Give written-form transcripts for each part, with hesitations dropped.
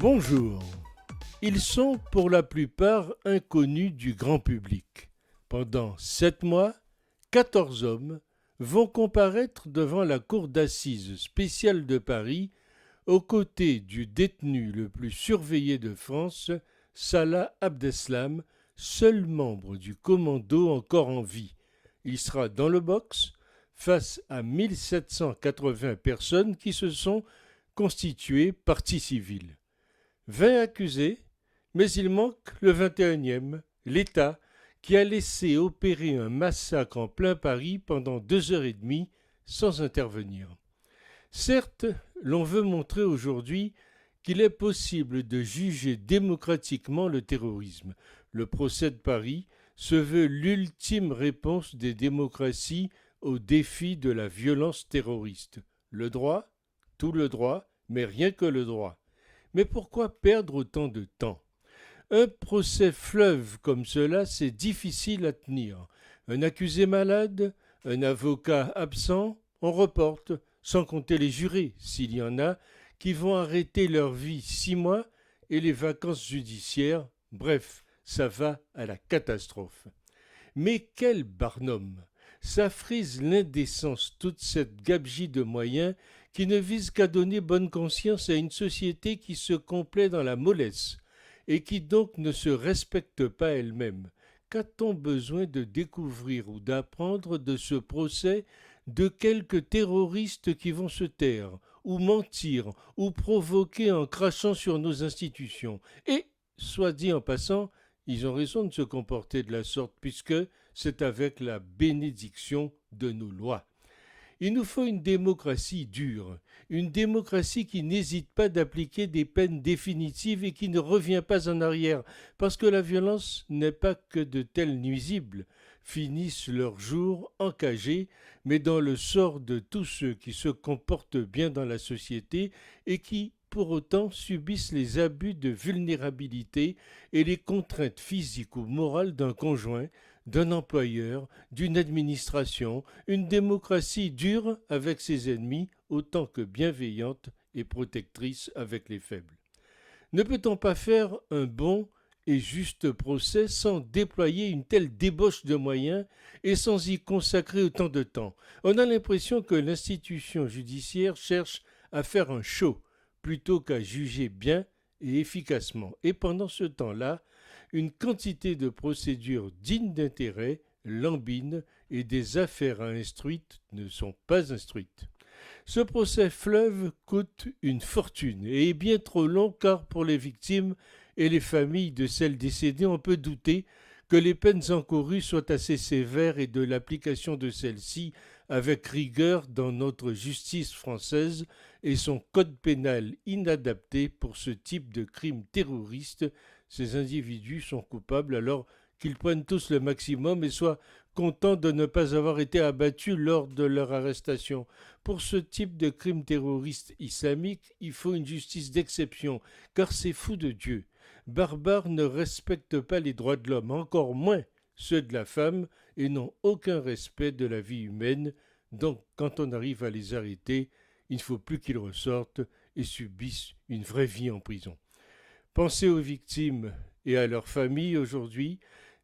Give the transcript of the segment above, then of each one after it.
Bonjour. Ils sont pour la plupart inconnus du grand public. Pendant 7 mois, 14 hommes vont comparaître devant la cour d'assises spéciale de Paris aux côtés du détenu le plus surveillé de France, Salah Abdeslam, seul membre du commando encore en vie. Il sera dans le box face à 1780 personnes qui se sont constituées partie civile. 20 accusés, mais il manque le 21e, l'État, qui a laissé opérer un massacre en plein Paris pendant 2 heures et demie sans intervenir. Certes, l'on veut montrer aujourd'hui qu'il est possible de juger démocratiquement le terrorisme. Le procès de Paris se veut l'ultime réponse des démocraties au défi de la violence terroriste. Le droit, tout le droit, mais rien que le droit. Mais pourquoi perdre autant de temps ? Un procès fleuve comme cela, c'est difficile à tenir. Un accusé malade, un avocat absent, on reporte, sans compter les jurés, s'il y en a, qui vont arrêter leur vie 6 mois et les vacances judiciaires. Bref, ça va à la catastrophe. Mais quel barnum ! Ça frise l'indécence, toute cette gabegie de moyens qui ne vise qu'à donner bonne conscience à une société qui se complaît dans la mollesse et qui donc ne se respecte pas elle-même. Qu'a-t-on besoin de découvrir ou d'apprendre de ce procès de quelques terroristes qui vont se taire, ou mentir, ou provoquer en crachant sur nos institutions ? Et, soit dit en passant, ils ont raison de se comporter de la sorte, puisque c'est avec la bénédiction de nos lois. Il nous faut une démocratie dure, une démocratie qui n'hésite pas d'appliquer des peines définitives et qui ne revient pas en arrière, parce que la violence n'est pas que de tels nuisibles finissent leur jour encagés, mais dans le sort de tous ceux qui se comportent bien dans la société et qui, pour autant, subissent les abus de vulnérabilité et les contraintes physiques ou morales d'un conjoint, d'un employeur, d'une administration, une démocratie dure avec ses ennemis autant que bienveillante et protectrice avec les faibles. Ne peut-on pas faire un bon et juste procès sans déployer une telle débauche de moyens et sans y consacrer autant de temps ? On a l'impression que l'institution judiciaire cherche à faire un show plutôt qu'à juger bien et efficacement. Et pendant ce temps-là, une quantité de procédures dignes d'intérêt lambinent et des affaires instruites ne sont pas instruites. Ce procès fleuve coûte une fortune et est bien trop long car pour les victimes et les familles de celles décédées, on peut douter que les peines encourues soient assez sévères et de l'application de celles-ci avec rigueur dans notre justice française et son code pénal inadapté pour ce type de crime terroriste. Ces individus sont coupables alors qu'ils prennent tous le maximum et soient contents de ne pas avoir été abattus lors de leur arrestation. Pour ce type de crime terroriste islamique, il faut une justice d'exception, car ces fous de Dieu barbares ne respectent pas les droits de l'homme, encore moins ceux de la femme, et n'ont aucun respect de la vie humaine. Donc, quand on arrive à les arrêter, il ne faut plus qu'ils ressortent et subissent une vraie vie en prison. Pensez aux victimes et à leurs familles aujourd'hui.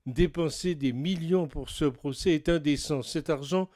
Dépenser des millions pour ce procès est indécent. Cet argent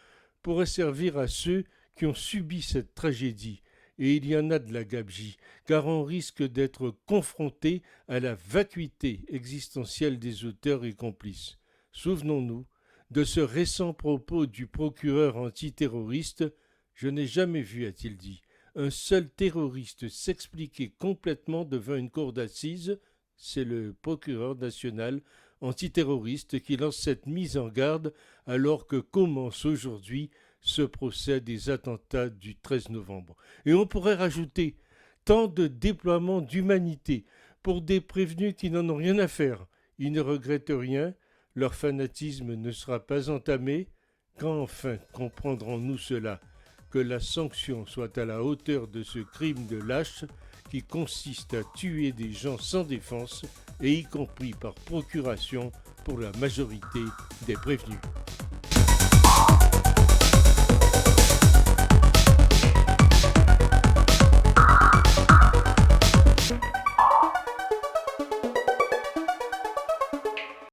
pourrait servir à ceux qui ont subi cette tragédie. Et il y en a de la gabegie, car on risque d'être confronté à la vacuité existentielle des auteurs et complices. Souvenons-nous de ce récent propos du procureur antiterroriste. « Je n'ai jamais vu, a-t-il dit, un seul terroriste s'expliquer complètement devant une cour d'assises ». C'est le procureur national antiterroriste qui lance cette mise en garde alors que commence aujourd'hui ce procès des attentats du 13 novembre. Et on pourrait rajouter tant de déploiements d'humanité pour des prévenus qui n'en ont rien à faire. Ils ne regrettent rien, leur fanatisme ne sera pas entamé. Quand enfin comprendrons-nous cela, que la sanction soit à la hauteur de ce crime de lâche qui consiste à tuer des gens sans défense et y compris par procuration pour la majorité des prévenus.